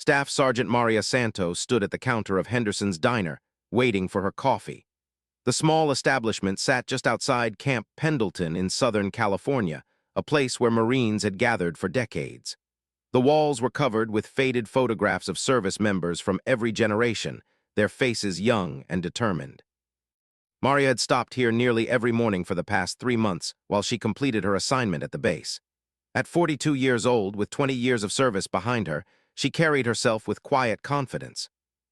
Staff Sergeant Maria Santos stood at the counter of Henderson's diner, waiting for her coffee. The small establishment sat just outside Camp Pendleton in Southern California, a place where Marines had gathered for decades. The walls were covered with faded photographs of service members from every generation, their faces young and determined. Maria had stopped here nearly every morning for the past 3 months while she completed her assignment at the base. At 42 years old, with 20 years of service behind her, she carried herself with quiet confidence.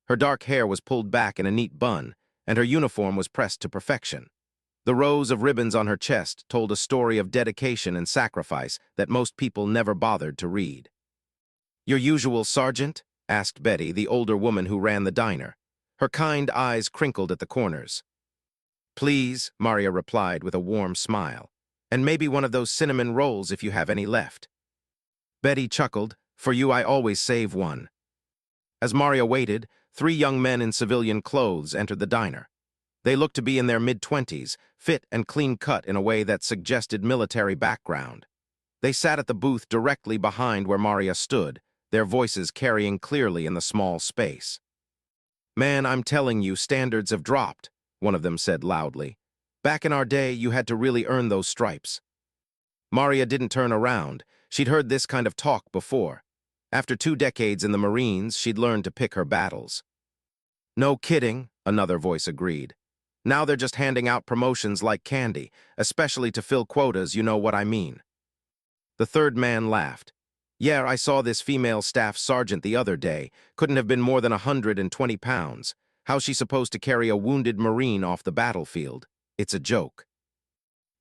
Her dark hair was pulled back in a neat bun, and her uniform was pressed to perfection. The rows of ribbons on her chest told a story of dedication and sacrifice that most people never bothered to read. "Your usual sergeant?" asked Betty, the older woman who ran the diner. Her kind eyes crinkled at the corners. "Please," Maria replied with a warm smile. "And maybe one of those cinnamon rolls if you have any left." Betty chuckled. "For you I always save one." As Maria waited, 3 young men in civilian clothes entered the diner. They looked to be in their mid-20s, fit and clean-cut in a way that suggested military background. They sat at the booth directly behind where Maria stood, their voices carrying clearly in the small space. "Man, I'm telling you, standards have dropped," one of them said loudly. "Back in our day, you had to really earn those stripes." Maria didn't turn around. She'd heard this kind of talk before. After 2 decades in the Marines, she'd learned to pick her battles. "No kidding," another voice agreed. "Now they're just handing out promotions like candy, especially to fill quotas, you know what I mean." The third man laughed. "Yeah, I saw this female staff sergeant the other day. Couldn't have been more than 120 pounds. How's she supposed to carry a wounded Marine off the battlefield? It's a joke."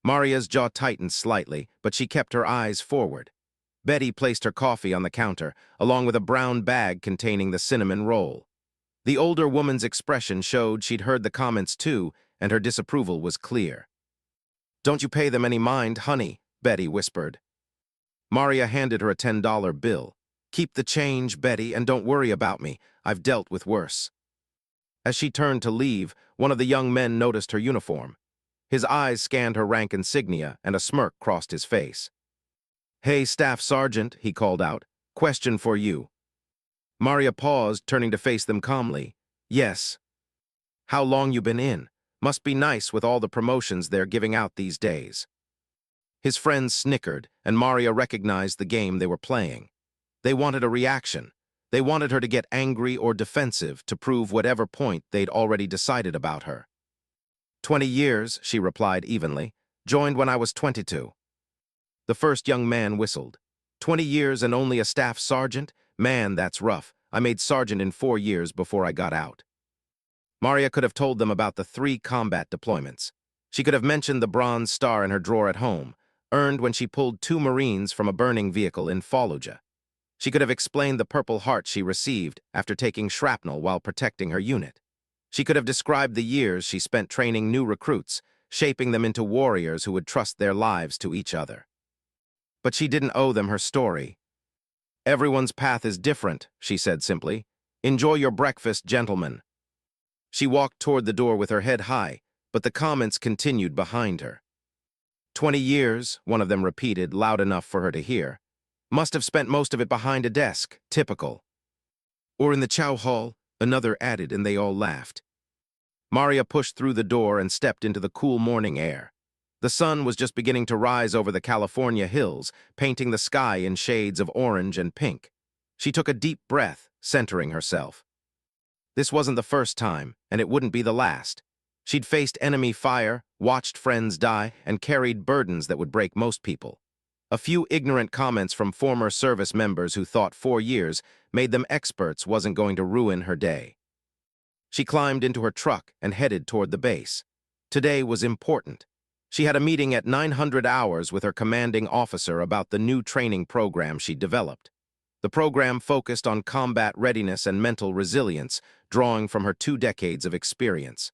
Maria's jaw tightened slightly, but she kept her eyes forward. Betty placed her coffee on the counter, along with a brown bag containing the cinnamon roll. The older woman's expression showed she'd heard the comments too, and her disapproval was clear. "Don't you pay them any mind, honey," Betty whispered. Maria handed her a $10 bill. "Keep the change, Betty, and don't worry about me. I've dealt with worse." As she turned to leave, one of the young men noticed her uniform. His eyes scanned her rank insignia, and a smirk crossed his face. "Hey, Staff Sergeant," he called out. "Question for you." Maria paused, turning to face them calmly. "Yes." "How long you been in? Must be nice with all the promotions they're giving out these days." His friends snickered, and Maria recognized the game they were playing. They wanted a reaction. They wanted her to get angry or defensive to prove whatever point they'd already decided about her. 20 years, she replied evenly. "Joined when I was 22. The first young man whistled. 20 years and only a staff sergeant? Man, that's rough. I made sergeant in 4 years before I got out." Maria could have told them about the 3 combat deployments. She could have mentioned the Bronze Star in her drawer at home, earned when she pulled 2 Marines from a burning vehicle in Fallujah. She could have explained the Purple Heart she received after taking shrapnel while protecting her unit. She could have described the years she spent training new recruits, shaping them into warriors who would trust their lives to each other. But she didn't owe them her story. "Everyone's path is different," she said simply. "Enjoy your breakfast, gentlemen." She walked toward the door with her head high, but the comments continued behind her. 20 years, one of them repeated loud enough for her to hear. "Must have spent most of it behind a desk, typical." "Or in the chow hall," another added, and they all laughed. Maria pushed through the door and stepped into the cool morning air. The sun was just beginning to rise over the California hills, painting the sky in shades of orange and pink. She took a deep breath, centering herself. This wasn't the first time, and it wouldn't be the last. She'd faced enemy fire, watched friends die, and carried burdens that would break most people. A few ignorant comments from former service members who thought 4 years made them experts wasn't going to ruin her day. She climbed into her truck and headed toward the base. Today was important. She had a meeting at 900 hours with her commanding officer about the new training program she'd developed. The program focused on combat readiness and mental resilience, drawing from her 2 decades of experience.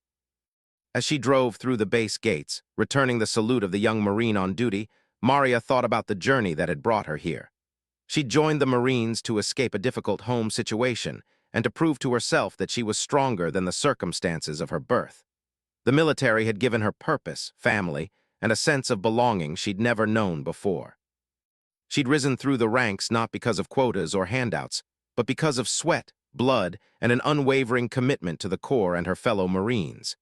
As she drove through the base gates, returning the salute of the young Marine on duty, Maria thought about the journey that had brought her here. She'd joined the Marines to escape a difficult home situation and to prove to herself that she was stronger than the circumstances of her birth. The military had given her purpose, family, and a sense of belonging she'd never known before. She'd risen through the ranks not because of quotas or handouts, but because of sweat, blood, and an unwavering commitment to the Corps and her fellow Marines.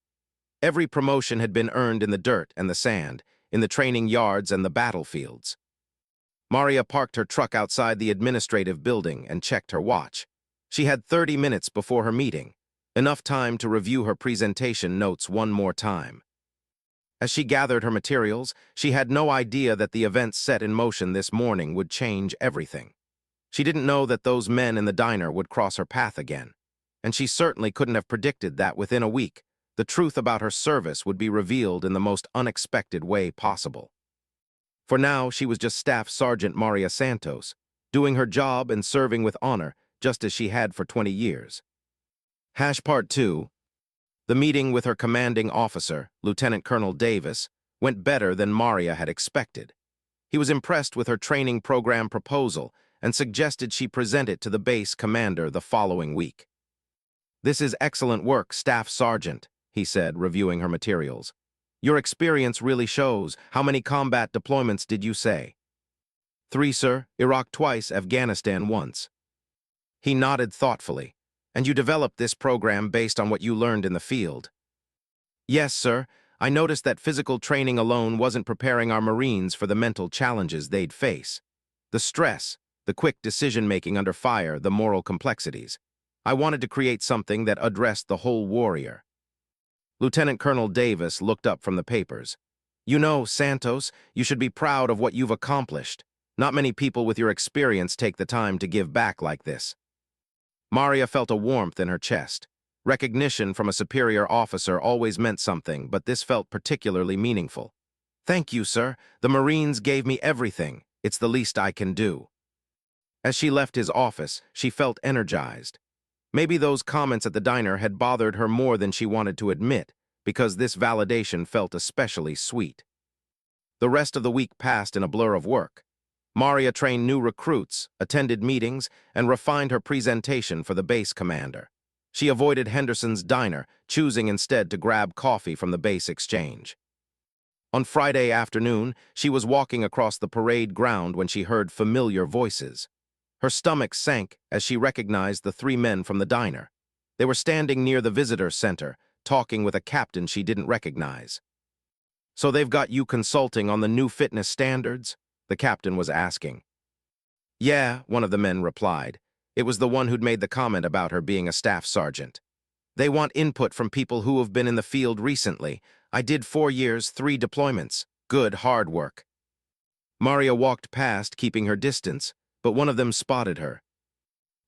Every promotion had been earned in the dirt and the sand, in the training yards and the battlefields. Maria parked her truck outside the administrative building and checked her watch. She had 30 minutes before her meeting, enough time to review her presentation notes one more time. As she gathered her materials, she had no idea that the events set in motion this morning would change everything. She didn't know that those men in the diner would cross her path again, and she certainly couldn't have predicted that within a week, the truth about her service would be revealed in the most unexpected way possible. For now, she was just Staff Sergeant Maria Santos, doing her job and serving with honor, just as she had for 20 years. Part 2. The meeting with her commanding officer, Lieutenant Colonel Davis, went better than Maria had expected. He was impressed with her training program proposal and suggested she present it to the base commander the following week. "This is excellent work, Staff Sergeant," he said, reviewing her materials. "Your experience really shows. How many combat deployments did you say?" "3, sir. Iraq twice, Afghanistan once." He nodded thoughtfully. "And you developed this program based on what you learned in the field?" "Yes, sir. I noticed that physical training alone wasn't preparing our Marines for the mental challenges they'd face. The stress, the quick decision-making under fire, the moral complexities. I wanted to create something that addressed the whole warrior." Lieutenant Colonel Davis looked up from the papers. "You know, Santos, you should be proud of what you've accomplished. Not many people with your experience take the time to give back like this." Maria felt a warmth in her chest. Recognition from a superior officer always meant something, but this felt particularly meaningful. "Thank you, sir. The Marines gave me everything. It's the least I can do." As she left his office, she felt energized. Maybe those comments at the diner had bothered her more than she wanted to admit, because this validation felt especially sweet. The rest of the week passed in a blur of work. Maria trained new recruits, attended meetings, and refined her presentation for the base commander. She avoided Henderson's diner, choosing instead to grab coffee from the base exchange. On Friday afternoon, she was walking across the parade ground when she heard familiar voices. Her stomach sank as she recognized the 3 men from the diner. They were standing near the visitor center, talking with a captain she didn't recognize. "So they've got you consulting on the new fitness standards?" the captain was asking. "Yeah," one of the men replied. It was the one who'd made the comment about her being a staff sergeant. "They want input from people who have been in the field recently. I did 4 years, 3 deployments. Good, hard work." Maria walked past, keeping her distance, but one of them spotted her.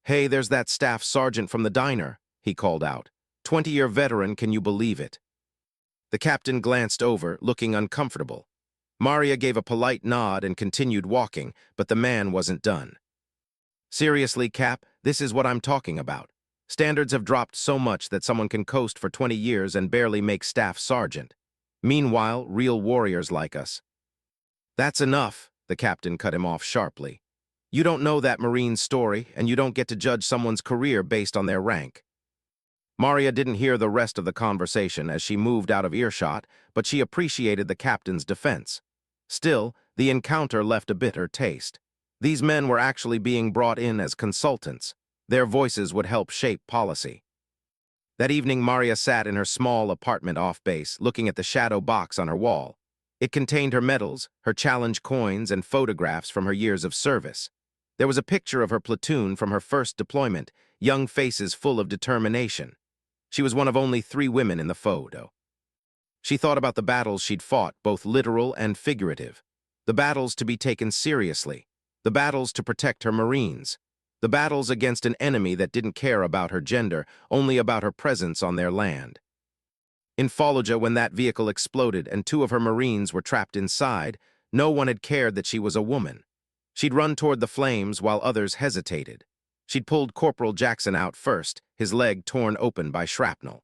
"Hey, there's that staff sergeant from the diner," he called out. 20-year veteran, can you believe it?" The captain glanced over, looking uncomfortable. Maria gave a polite nod and continued walking, but the man wasn't done. "Seriously, Cap, this is what I'm talking about. Standards have dropped so much that someone can coast for 20 years and barely make staff sergeant. Meanwhile, real warriors like us." "That's enough," the captain cut him off sharply. "You don't know that Marine's story, and you don't get to judge someone's career based on their rank." Maria didn't hear the rest of the conversation as she moved out of earshot, but she appreciated the captain's defense. Still, the encounter left a bitter taste. These men were actually being brought in as consultants. Their voices would help shape policy. That evening, Maria sat in her small apartment off base, looking at the shadow box on her wall. It contained her medals, her challenge coins, and photographs from her years of service. There was a picture of her platoon from her first deployment, young faces full of determination. She was one of only 3 women in the photo. She thought about the battles she'd fought, both literal and figurative. The battles to be taken seriously. The battles to protect her Marines. The battles against an enemy that didn't care about her gender, only about her presence on their land. In Fallujah, when that vehicle exploded and 2 of her Marines were trapped inside, no one had cared that she was a woman. She'd run toward the flames while others hesitated. She'd pulled Corporal Jackson out first, his leg torn open by shrapnel.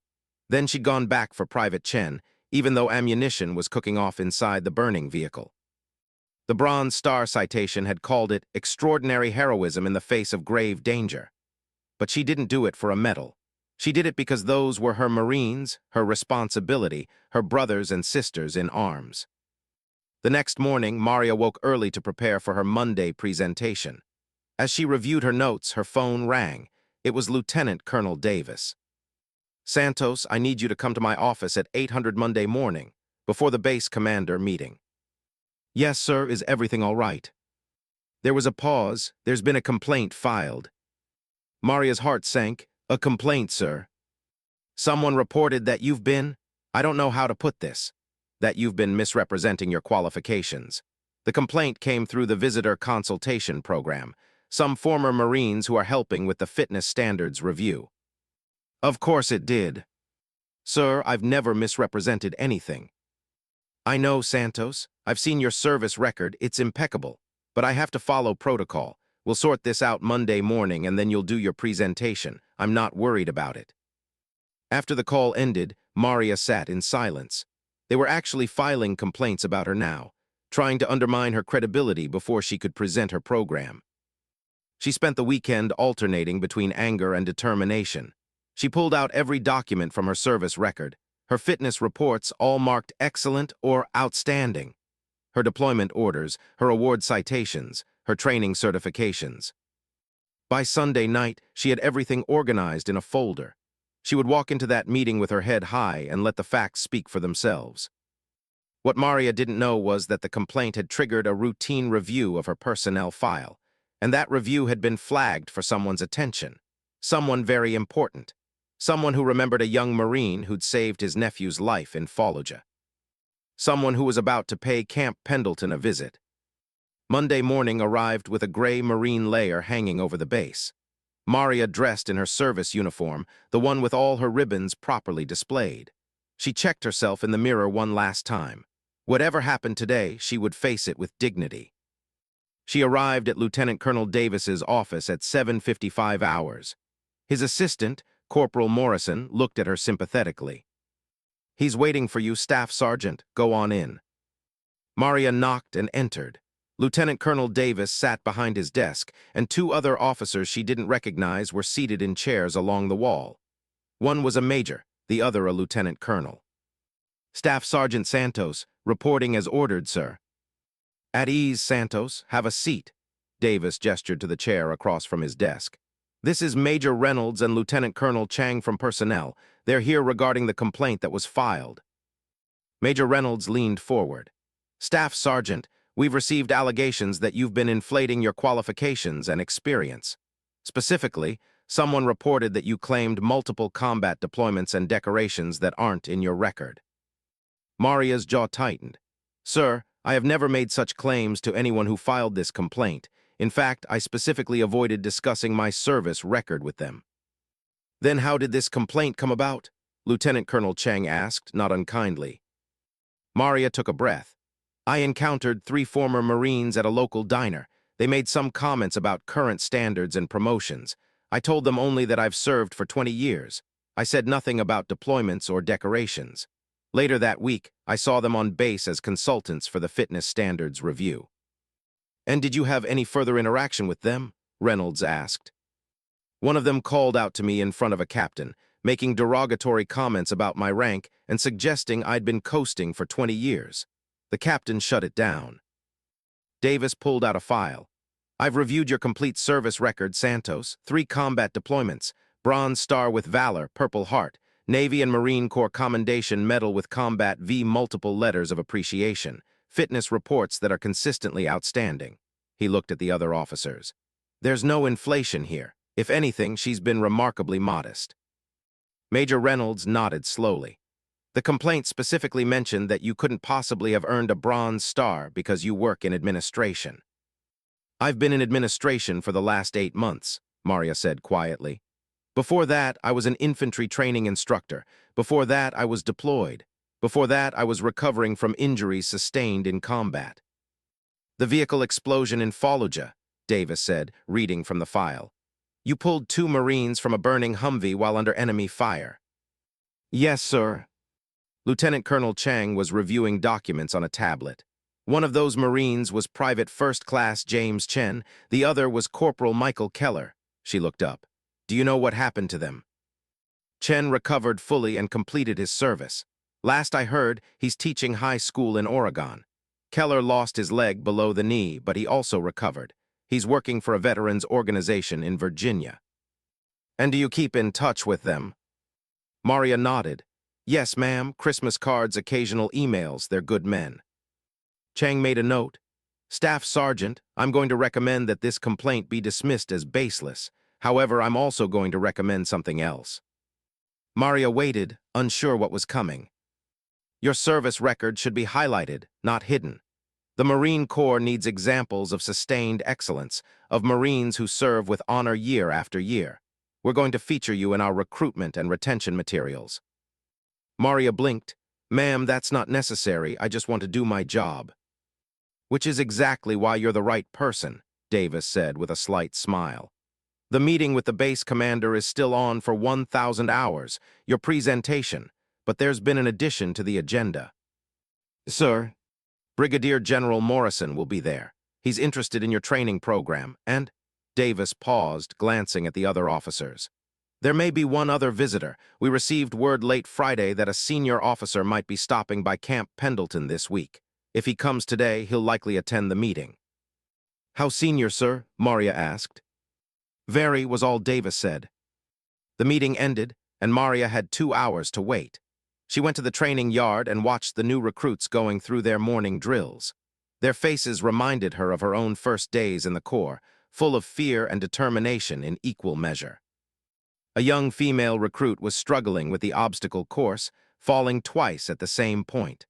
Then she'd gone back for Private Chen, even though ammunition was cooking off inside the burning vehicle. The Bronze Star citation had called it extraordinary heroism in the face of grave danger. But she didn't do it for a medal. She did it because those were her Marines, her responsibility, her brothers and sisters in arms. The next morning, Maria woke early to prepare for her Monday presentation. As she reviewed her notes, her phone rang. It was Lieutenant Colonel Davis. "Santos, I need you to come to my office at 800 Monday morning, before the base commander meeting." "Yes, sir. Is everything all right?" There was a pause. "There's been a complaint filed." Maria's heart sank. "A complaint, sir?" "Someone reported that you've been— I don't know how to put this— that you've been misrepresenting your qualifications. The complaint came through the visitor consultation program, some former Marines who are helping with the fitness standards review." "Of course it did." "Sir, I've never misrepresented anything." "I know, Santos. I've seen your service record. It's impeccable. But I have to follow protocol. We'll sort this out Monday morning and then you'll do your presentation. I'm not worried about it." After the call ended, Maria sat in silence. They were actually filing complaints about her now, trying to undermine her credibility before she could present her program. She spent the weekend alternating between anger and determination. She pulled out every document from her service record, her fitness reports all marked excellent or outstanding, her deployment orders, her award citations, her training certifications. By Sunday night, she had everything organized in a folder. She would walk into that meeting with her head high and let the facts speak for themselves. What Maria didn't know was that the complaint had triggered a routine review of her personnel file, and that review had been flagged for someone's attention. Someone very important. Someone who remembered a young Marine who'd saved his nephew's life in Fallujah. Someone who was about to pay Camp Pendleton a visit. Monday morning arrived with a gray Marine layer hanging over the base. Maria dressed in her service uniform, the one with all her ribbons properly displayed. She checked herself in the mirror one last time. Whatever happened today, she would face it with dignity. She arrived at Lieutenant Colonel Davis's office at 7:55 hours. His assistant, Corporal Morrison, looked at her sympathetically. "He's waiting for you, Staff Sergeant. Go on in." Maria knocked and entered. Lieutenant Colonel Davis sat behind his desk, and two other officers she didn't recognize were seated in chairs along the wall. One was a major, the other a lieutenant colonel. "Staff Sergeant Santos, reporting as ordered, sir." "At ease, Santos. Have a seat." Davis gestured to the chair across from his desk. "This is Major Reynolds and Lieutenant Colonel Chang from personnel. They're here regarding the complaint that was filed." Major Reynolds leaned forward. "Staff Sergeant, we've received allegations that you've been inflating your qualifications and experience. Specifically, someone reported that you claimed multiple combat deployments and decorations that aren't in your record." Maria's jaw tightened. "Sir, I have never made such claims to anyone who filed this complaint. In fact, I specifically avoided discussing my service record with them." "Then how did this complaint come about?" Lieutenant Colonel Chang asked, not unkindly. Maria took a breath. "I encountered 3 former Marines at a local diner. They made some comments about current standards and promotions. I told them only that I've served for 20 years. I said nothing about deployments or decorations. Later that week, I saw them on base as consultants for the fitness standards review." "And did you have any further interaction with them?" Reynolds asked. "One of them called out to me in front of a captain, making derogatory comments about my rank and suggesting I'd been coasting for 20 years. The captain shut it down." Davis pulled out a file. "I've reviewed your complete service record, Santos. 3 combat deployments, Bronze Star with Valor, Purple Heart, Navy and Marine Corps Commendation Medal with Combat V, multiple letters of appreciation, fitness reports that are consistently outstanding." He looked at the other officers. "There's no inflation here. If anything, she's been remarkably modest." Major Reynolds nodded slowly. "The complaint specifically mentioned that you couldn't possibly have earned a Bronze Star because you work in administration." "I've been in administration for the last 8 months," Maria said quietly. "Before that, I was an infantry training instructor. Before that, I was deployed. Before that, I was recovering from injuries sustained in combat." "The vehicle explosion in Fallujah," Davis said, reading from the file. "You pulled 2 Marines from a burning Humvee while under enemy fire." "Yes, sir." Lieutenant Colonel Chang was reviewing documents on a tablet. One of those Marines was Private First Class James Chen. The other was Corporal Michael Keller. She looked up. "Do you know what happened to them?" "Chen recovered fully and completed his service. Last I heard, he's teaching high school in Oregon. Keller lost his leg below the knee, but he also recovered. He's working for a veterans organization in Virginia. And do you keep in touch with them? Maria nodded. Yes, ma'am, Christmas cards, occasional emails, they're good men. Chang made a note. Staff Sergeant, I'm going to recommend that this complaint be dismissed as baseless. However, I'm also going to recommend something else. Maria waited, unsure what was coming. Your service record should be highlighted, not hidden. The Marine Corps needs examples of sustained excellence, of Marines who serve with honor year after year. We're going to feature you in our recruitment and retention materials. Maria blinked. Ma'am, that's not necessary. I just want to do my job. Which is exactly why you're the right person, Davis said with a slight smile. The meeting with the base commander is still on for 1,000 hours, your presentation, but there's been an addition to the agenda. Sir, Brigadier General Morrison will be there. He's interested in your training program, and Davis paused, glancing at the other officers. There may be one other visitor. We received word late Friday that a senior officer might be stopping by Camp Pendleton this week. If he comes today, he'll likely attend the meeting. How senior, sir? Maria asked. Very, was all Davis said. The meeting ended, and Maria had 2 hours to wait. She went to the training yard and watched the new recruits going through their morning drills. Their faces reminded her of her own first days in the Corps, full of fear and determination in equal measure. A young female recruit was struggling with the obstacle course, falling twice at the same point.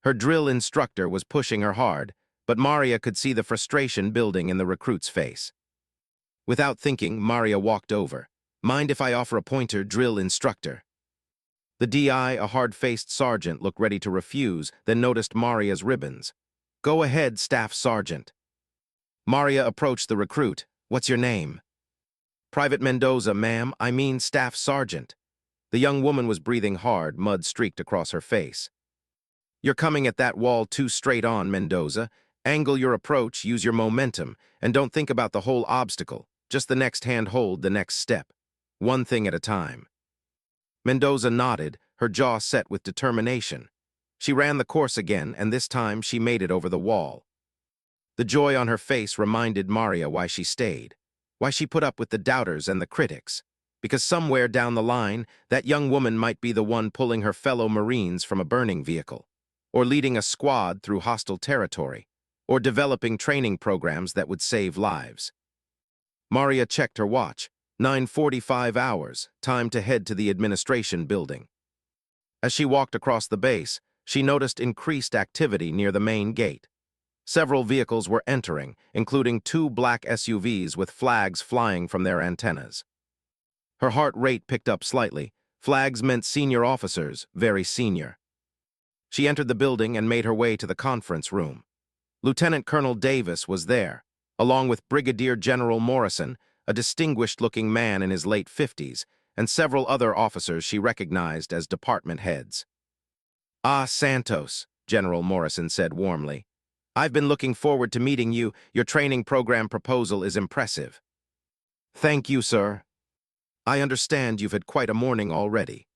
Her drill instructor was pushing her hard, but Maria could see the frustration building in the recruit's face. Without thinking, Maria walked over. Mind if I offer a pointer, drill instructor? The DI, a hard-faced sergeant, looked ready to refuse, then noticed Maria's ribbons. Go ahead, Staff Sergeant. Maria approached the recruit. What's your name? Private Mendoza, ma'am. I mean Staff Sergeant. The young woman was breathing hard, mud streaked across her face. You're coming at that wall too straight on, Mendoza. Angle your approach, use your momentum, and don't think about the whole obstacle. Just the next hand hold, the next step. One thing at a time. Mendoza nodded, her jaw set with determination. She ran the course again, and this time she made it over the wall. The joy on her face reminded Maria why she stayed, why she put up with the doubters and the critics. Because somewhere down the line, that young woman might be the one pulling her fellow Marines from a burning vehicle, or leading a squad through hostile territory, or developing training programs that would save lives. Maria checked her watch. 9:45 hours, time to head to the administration building. As she walked across the base, she noticed increased activity near the main gate. Several vehicles were entering, including 2 black SUVs with flags flying from their antennas. Her heart rate picked up slightly. Flags meant senior officers, very senior. She entered the building and made her way to the conference room. Lieutenant Colonel Davis was there, along with Brigadier General Morrison, a distinguished-looking man in his late 50s, and several other officers she recognized as department heads. Ah, Santos, General Morrison said warmly. I've been looking forward to meeting you. Your training program proposal is impressive. Thank you, sir. I understand you've had quite a morning already.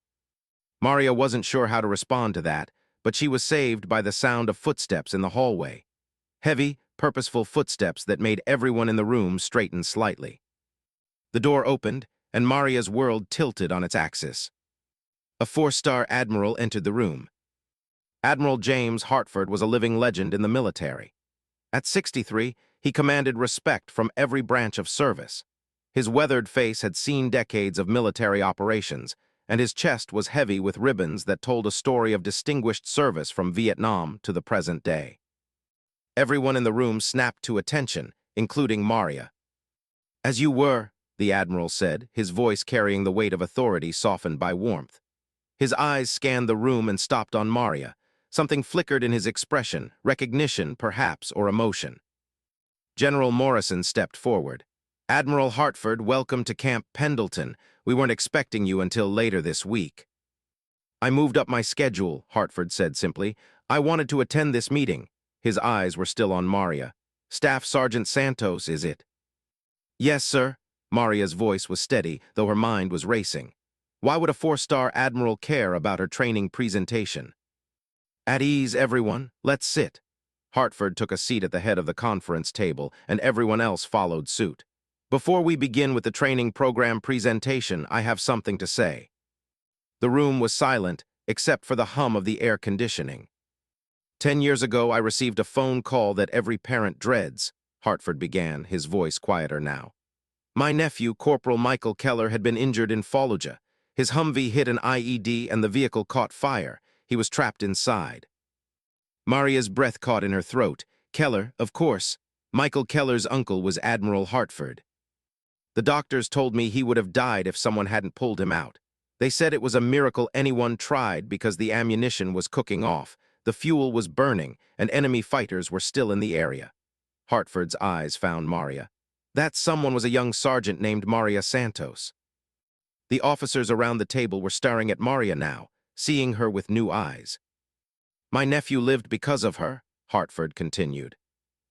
Maria wasn't sure how to respond to that, but she was saved by the sound of footsteps in the hallway. Heavy, purposeful footsteps that made everyone in the room straighten slightly. The door opened, and Maria's world tilted on its axis. A 4-star Admiral entered the room. Admiral James Hartford was a living legend in the military. At 63, he commanded respect from every branch of service. His weathered face had seen decades of military operations, and his chest was heavy with ribbons that told a story of distinguished service from Vietnam to the present day. Everyone in the room snapped to attention, including Maria. As you were, the Admiral said, his voice carrying the weight of authority softened by warmth. His eyes scanned the room and stopped on Maria. Something flickered in his expression, recognition, perhaps, or emotion. General Morrison stepped forward. Admiral Hartford, welcome to Camp Pendleton. We weren't expecting you until later this week. I moved up my schedule, Hartford said simply. I wanted to attend this meeting. His eyes were still on Maria. Staff Sergeant Santos, is it? Yes, sir. Maria's voice was steady, though her mind was racing. Why would a 4-star Admiral care about her training presentation? At ease, everyone. Let's sit. Hartford took a seat at the head of the conference table, and everyone else followed suit. Before we begin with the training program presentation, I have something to say. The room was silent, except for the hum of the air conditioning. 10 years ago, I received a phone call that every parent dreads, Hartford began, his voice quieter now. My nephew, Corporal Michael Keller, had been injured in Fallujah. His Humvee hit an IED and the vehicle caught fire. He was trapped inside. Maria's breath caught in her throat. Keller, of course. Michael Keller's uncle was Admiral Hartford. The doctors told me he would have died if someone hadn't pulled him out. They said it was a miracle anyone tried because the ammunition was cooking off, the fuel was burning, and enemy fighters were still in the area. Hartford's eyes found Maria. That someone was a young sergeant named Maria Santos. The officers around the table were staring at Maria now, seeing her with new eyes. My nephew lived because of her, Hartford continued.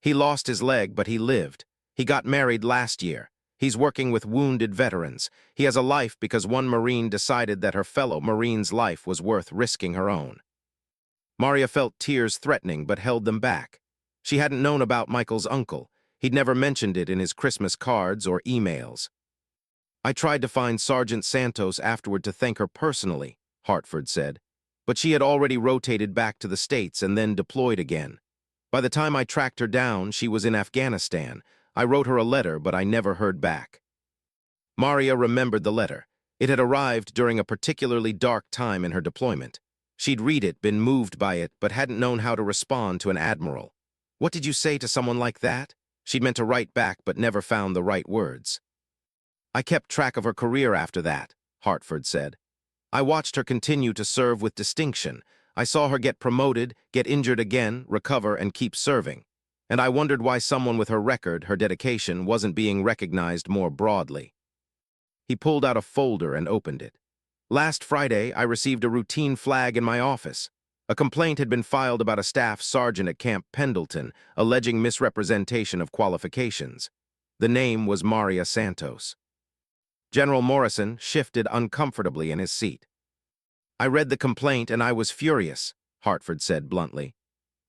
He lost his leg, but he lived. He got married last year. He's working with wounded veterans. He has a life because one Marine decided that her fellow Marine's life was worth risking her own. Maria felt tears threatening but held them back. She hadn't known about Michael's uncle. He'd never mentioned it in his Christmas cards or emails. I tried to find Sergeant Santos afterward to thank her personally, Hartford said, but she had already rotated back to the States and then deployed again. By the time I tracked her down, she was in Afghanistan. I wrote her a letter, but I never heard back. Maria remembered the letter. It had arrived during a particularly dark time in her deployment. She'd read it, been moved by it, but hadn't known how to respond to an admiral. What did you say to someone like that? She'd meant to write back, but never found the right words. I kept track of her career after that, Hartford said. I watched her continue to serve with distinction. I saw her get promoted, get injured again, recover, and keep serving. And I wondered why someone with her record, her dedication, wasn't being recognized more broadly. He pulled out a folder and opened it. Last Friday, I received a routine flag in my office. A complaint had been filed about a staff sergeant at Camp Pendleton, alleging misrepresentation of qualifications. The name was Maria Santos. General Morrison shifted uncomfortably in his seat. I read the complaint and I was furious, Hartford said bluntly.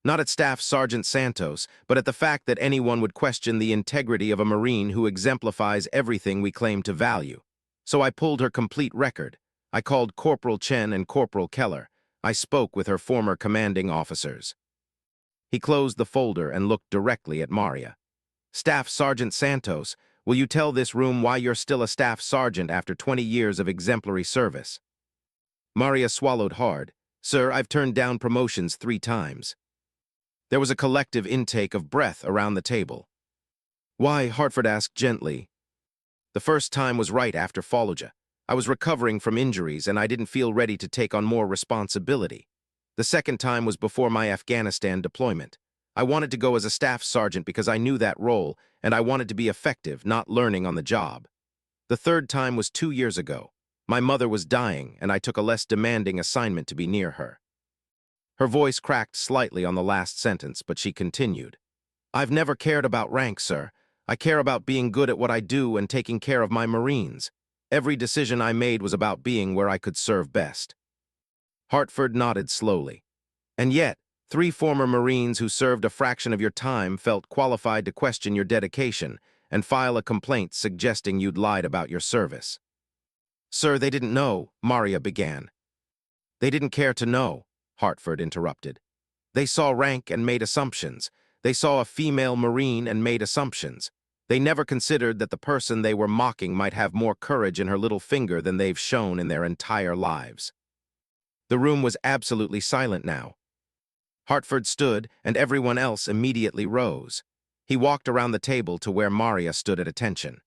Not at Staff Sergeant Santos, but at the fact that anyone would question the integrity of a Marine who exemplifies everything we claim to value. So I pulled her complete record. I called Corporal Chen and Corporal Keller. I spoke with her former commanding officers. He closed the folder and looked directly at Maria. Staff Sergeant Santos, will you tell this room why you're still a staff sergeant after 20 years of exemplary service? Maria swallowed hard. Sir, I've turned down promotions 3 times. There was a collective intake of breath around the table. Why? Hartford asked gently. The first time was right after Fallujah. I was recovering from injuries and I didn't feel ready to take on more responsibility. The second time was before my Afghanistan deployment. I wanted to go as a staff sergeant because I knew that role and I wanted to be effective, not learning on the job. The third time was 2 years ago. My mother was dying and I took a less demanding assignment to be near her. Her voice cracked slightly on the last sentence, but she continued. I've never cared about rank, sir. I care about being good at what I do and taking care of my Marines. Every decision I made was about being where I could serve best. Hartford nodded slowly. And yet, 3 former Marines who served a fraction of your time felt qualified to question your dedication and file a complaint suggesting you'd lied about your service. Sir, they didn't know, Maria began. They didn't care to know, Hartford interrupted. They saw rank and made assumptions. They saw a female Marine and made assumptions. They never considered that the person they were mocking might have more courage in her little finger than they've shown in their entire lives. The room was absolutely silent now. Hartford stood, and everyone else immediately rose. He walked around the table to where Maria stood at attention.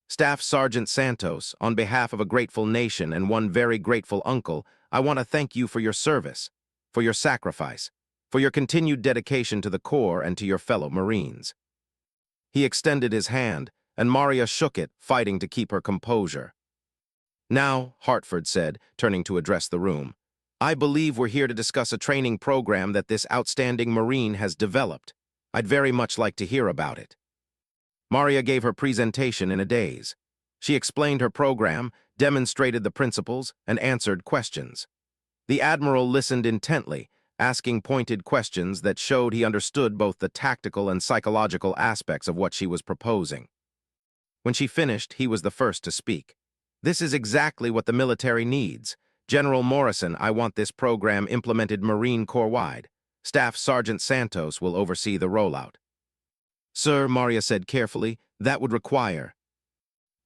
Staff Sergeant Santos, on behalf of a grateful nation and one very grateful uncle, I want to thank you for your service, for your sacrifice, for your continued dedication to the Corps and to your fellow Marines. He extended his hand, and Maria shook it, fighting to keep her composure. Now, Hartford said, turning to address the room, I believe we're here to discuss a training program that this outstanding Marine has developed. I'd very much like to hear about it. Maria gave her presentation in a daze. She explained her program, demonstrated the principles, and answered questions. The Admiral listened intently, asking pointed questions that showed he understood both the tactical and psychological aspects of what she was proposing. When she finished, he was the first to speak. "This is exactly what the military needs. General Morrison, I want this program implemented Marine Corps-wide. Staff Sergeant Santos will oversee the rollout." "Sir," Maria said carefully, "that would require—"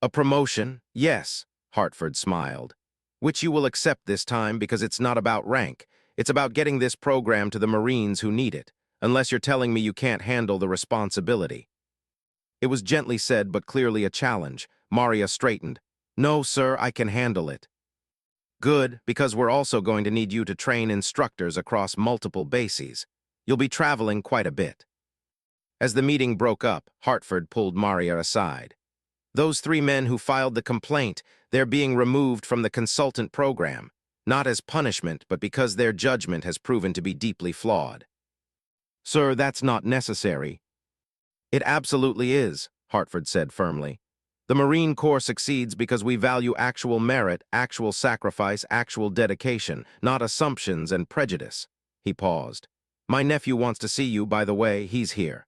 "A promotion, yes," Hartford smiled. "Which you will accept this time because it's not about rank. It's about getting this program to the Marines who need it, unless you're telling me you can't handle the responsibility." It was gently said, but clearly a challenge. Maria straightened. "No, sir, I can handle it." "Good, because we're also going to need you to train instructors across multiple bases. You'll be traveling quite a bit." As the meeting broke up, Hartford pulled Maria aside. "Those 3 men who filed the complaint, they're being removed from the consultant program, not as punishment, but because their judgment has proven to be deeply flawed." "Sir, that's not necessary." "It absolutely is," Hartford said firmly. "The Marine Corps succeeds because we value actual merit, actual sacrifice, actual dedication, not assumptions and prejudice." He paused. "My nephew wants to see you, by the way. He's here."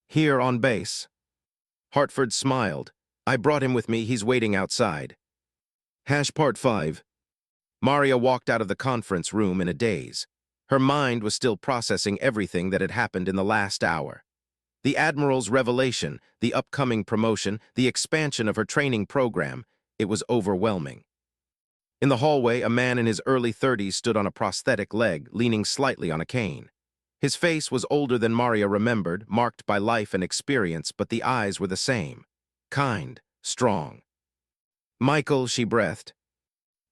"Here on base?" Hartford smiled. "I brought him with me. He's waiting outside." Part 5. Maria walked out of the conference room in a daze. Her mind was still processing everything that had happened in the last hour. The Admiral's revelation, the upcoming promotion, the expansion of her training program, it was overwhelming. In the hallway, a man in his early 30s stood on a prosthetic leg, leaning slightly on a cane. His face was older than Maria remembered, marked by life and experience, but the eyes were the same. Kind, strong. "Michael," she breathed.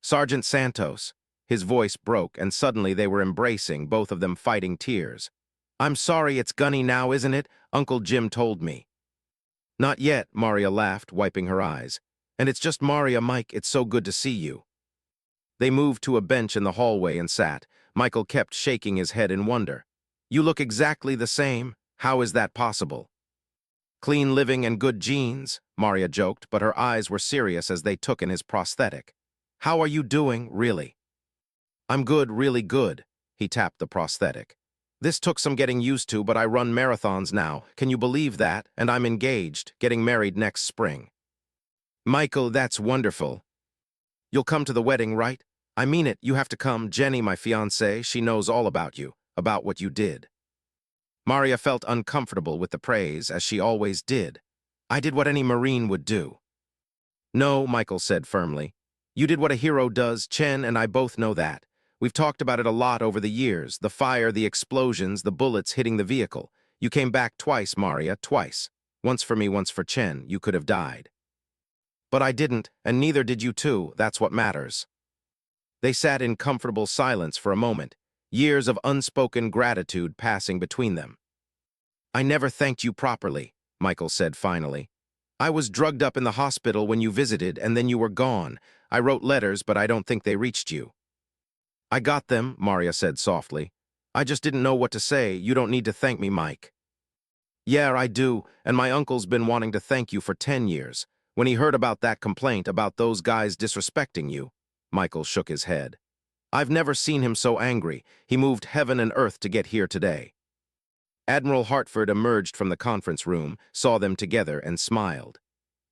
"Sergeant Santos." His voice broke, and suddenly they were embracing, both of them fighting tears. "I'm sorry it's Gunny now, isn't it? Uncle Jim told me." "Not yet," Maria laughed, wiping her eyes. "And it's just Maria, Mike, it's so good to see you." They moved to a bench in the hallway and sat. Michael kept shaking his head in wonder. "You look exactly the same. How is that possible?" "Clean living and good genes," Maria joked, but her eyes were serious as they took in his prosthetic. "How are you doing, really?" "I'm good, really good." He tapped the prosthetic. "This took some getting used to, but I run marathons now. Can you believe that? And I'm engaged, getting married next spring." "Michael, that's wonderful. You'll come to the wedding, right? I mean it, you have to come. Jenny, my fiancée, she knows all about you, about what you did." Maria felt uncomfortable with the praise, as she always did. "I did what any Marine would do." "No," Michael said firmly. "You did what a hero does. Chen and I both know that. We've talked about it a lot over the years, the fire, the explosions, the bullets hitting the vehicle. You came back twice, Maria, twice. Once for me, once for Chen. You could have died." "But I didn't, and neither did you too. That's what matters." They sat in comfortable silence for a moment, years of unspoken gratitude passing between them. "I never thanked you properly," Michael said finally. "I was drugged up in the hospital when you visited, and then you were gone. I wrote letters, but I don't think they reached you." "I got them," Maria said softly. "I just didn't know what to say. You don't need to thank me, Mike." "Yeah, I do, and my uncle's been wanting to thank you for 10 years. When he heard about that complaint about those guys disrespecting you," Michael shook his head. "I've never seen him so angry. He moved heaven and earth to get here today." Admiral Hartford emerged from the conference room, saw them together, and smiled.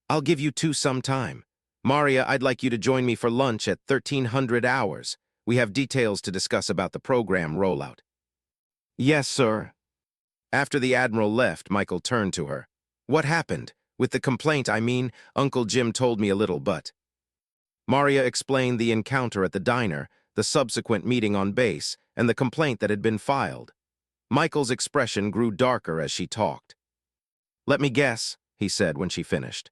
"I'll give you 2 sometime. Maria, I'd like you to join me for lunch at 1300 hours. We have details to discuss about the program rollout." "Yes, sir." After the Admiral left, Michael turned to her. "What happened? With the complaint, I mean. Uncle Jim told me a little, but—" Maria explained the encounter at the diner, the subsequent meeting on base, and the complaint that had been filed. Michael's expression grew darker as she talked. "Let me guess," he said when she finished.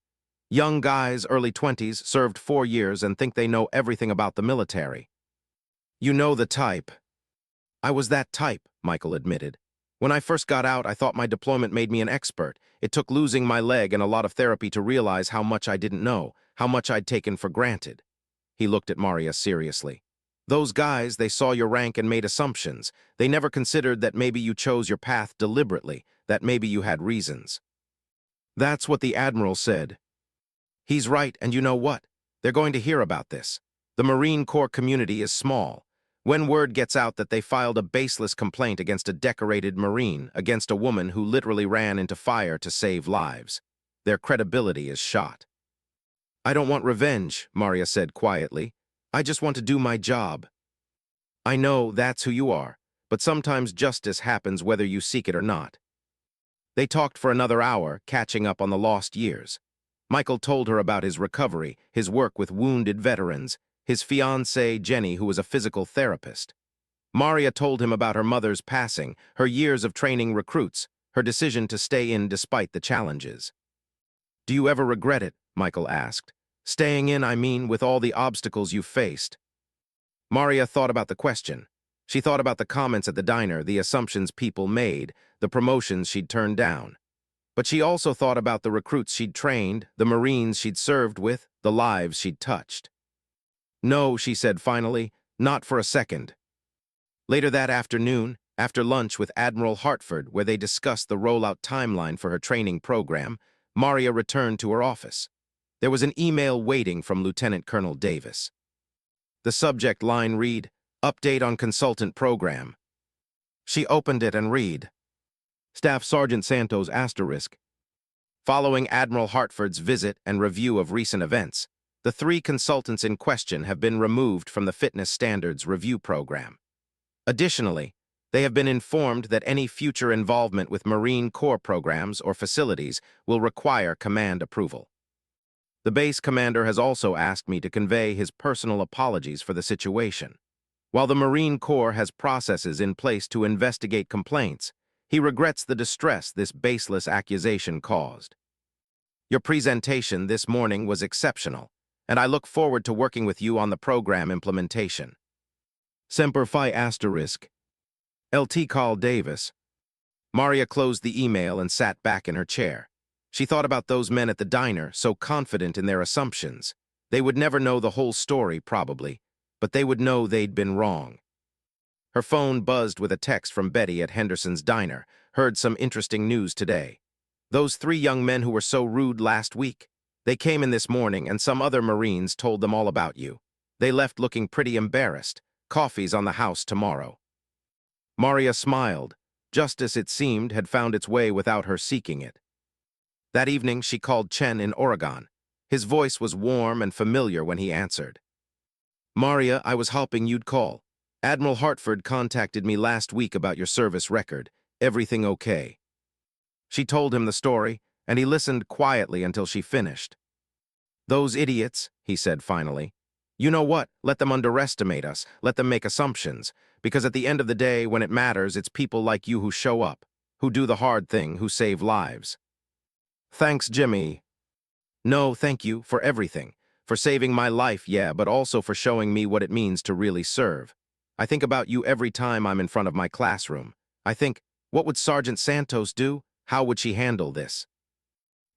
"Young guys, early 20s, served 4 years and think they know everything about the military. You know the type." "I was that type," Michael admitted. "When I first got out, I thought my deployment made me an expert. It took losing my leg and a lot of therapy to realize how much I didn't know, how much I'd taken for granted." He looked at Maria seriously. "Those guys, they saw your rank and made assumptions. They never considered that maybe you chose your path deliberately, that maybe you had reasons." "That's what the Admiral said." "He's right, and you know what? They're going to hear about this. The Marine Corps community is small. When word gets out that they filed a baseless complaint against a decorated Marine, against a woman who literally ran into fire to save lives, their credibility is shot. "I don't want revenge," Maria said quietly. "I just want to do my job." "I know that's who you are, but sometimes justice happens whether you seek it or not." They talked for another hour, catching up on the lost years. Michael told her about his recovery, his work with wounded veterans, his fiancée Jenny, who was a physical therapist. Maria told him about her mother's passing, her years of training recruits, her decision to stay in despite the challenges. "Do you ever regret it?" Michael asked. "Staying in, I mean, with all the obstacles you've faced." Maria thought about the question. She thought about the comments at the diner, the assumptions people made, the promotions she'd turned down. But she also thought about the recruits she'd trained, the Marines she'd served with, the lives she'd touched. "No," she said finally, "not for a second." Later that afternoon, after lunch with Admiral Hartford, where they discussed the rollout timeline for her training program, Maria returned to her office. There was an email waiting from Lieutenant Colonel Davis. The subject line read, "Update on Consultant Program." She opened it and read, "Staff Sergeant Santos **. Following Admiral Hartford's visit and review of recent events, the 3 consultants in question have been removed from the Fitness Standards Review Program. Additionally, they have been informed that any future involvement with Marine Corps programs or facilities will require command approval. The base commander has also asked me to convey his personal apologies for the situation. While the Marine Corps has processes in place to investigate complaints, he regrets the distress this baseless accusation caused. Your presentation this morning was exceptional, and I look forward to working with you on the program implementation. Semper Fi **. LT Carl Davis." Maria closed the email and sat back in her chair. She thought about those men at the diner, so confident in their assumptions. They would never know the whole story, probably, but they would know they'd been wrong. Her phone buzzed with a text from Betty at Henderson's diner. "Heard some interesting news today. Those 3 young men who were so rude last week, they came in this morning and some other Marines told them all about you. They left looking pretty embarrassed. Coffee's on the house tomorrow." Maria smiled. Justice, it seemed, had found its way without her seeking it. That evening, she called Chen in Oregon. His voice was warm and familiar when he answered. "Maria, I was hoping you'd call. Admiral Hartford contacted me last week about your service record. Everything okay?" She told him the story, and he listened quietly until she finished. "Those idiots," he said finally. "You know what? Let them underestimate us. Let them make assumptions. Because at the end of the day, when it matters, it's people like you who show up, who do the hard thing, who save lives." "Thanks, Jimmy." "No, thank you for everything. For saving my life, yeah, but also for showing me what it means to really serve. I think about you every time I'm in front of my classroom. I think, what would Sergeant Santos do? How would she handle this?"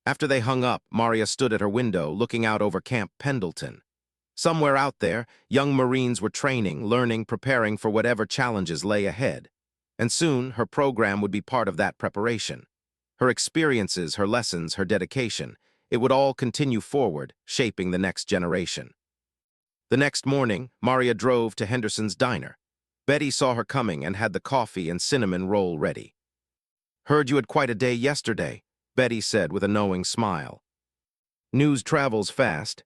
After they hung up, Maria stood at her window, looking out over Camp Pendleton. Somewhere out there, young Marines were training, learning, preparing for whatever challenges lay ahead. And soon, her program would be part of that preparation. Her experiences, her lessons, her dedication, it would all continue forward, shaping the next generation. The next morning, Maria drove to Henderson's diner. Betty saw her coming and had the coffee and cinnamon roll ready. "Heard you had quite a day yesterday," Betty said with a knowing smile. "News travels fast."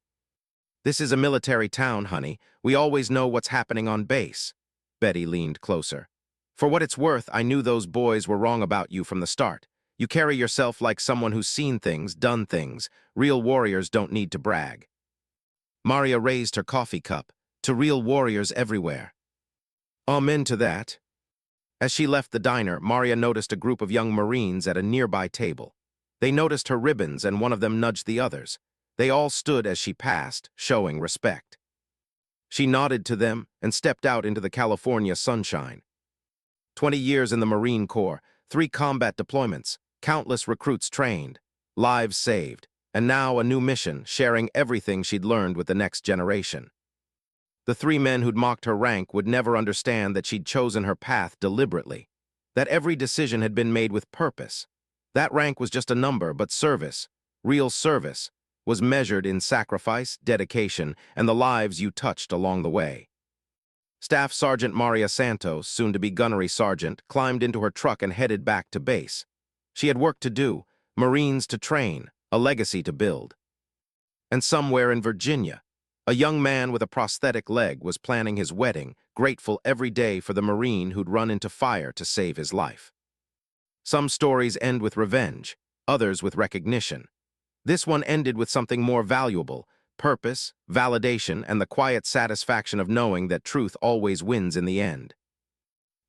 "This is a military town, honey. We always know what's happening on base." Betty leaned closer. "For what it's worth, I knew those boys were wrong about you from the start. You carry yourself like someone who's seen things, done things. Real warriors don't need to brag." Maria raised her coffee cup. "To real warriors everywhere." "Amen to that." As she left the diner, Maria noticed a group of young Marines at a nearby table. They noticed her ribbons, and one of them nudged the others. They all stood as she passed, showing respect. She nodded to them and stepped out into the California sunshine. 20 years in the Marine Corps, 3 combat deployments, countless recruits trained, lives saved, and now a new mission, sharing everything she'd learned with the next generation. The 3 men who'd mocked her rank would never understand that she'd chosen her path deliberately, that every decision had been made with purpose. That rank was just a number, but service, real service, was measured in sacrifice, dedication, and the lives you touched along the way. Staff Sergeant Maria Santos, soon to be gunnery sergeant, climbed into her truck and headed back to base. She had work to do, Marines to train, a legacy to build. And somewhere in Virginia, a young man with a prosthetic leg was planning his wedding, grateful every day for the Marine who'd run into fire to save his life. Some stories end with revenge, others with recognition. This one ended with something more valuable: purpose, validation, and the quiet satisfaction of knowing that truth always wins in the end.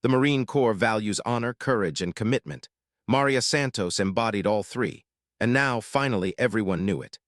The Marine Corps values honor, courage, and commitment. Maria Santos embodied all three, and now, finally, everyone knew it.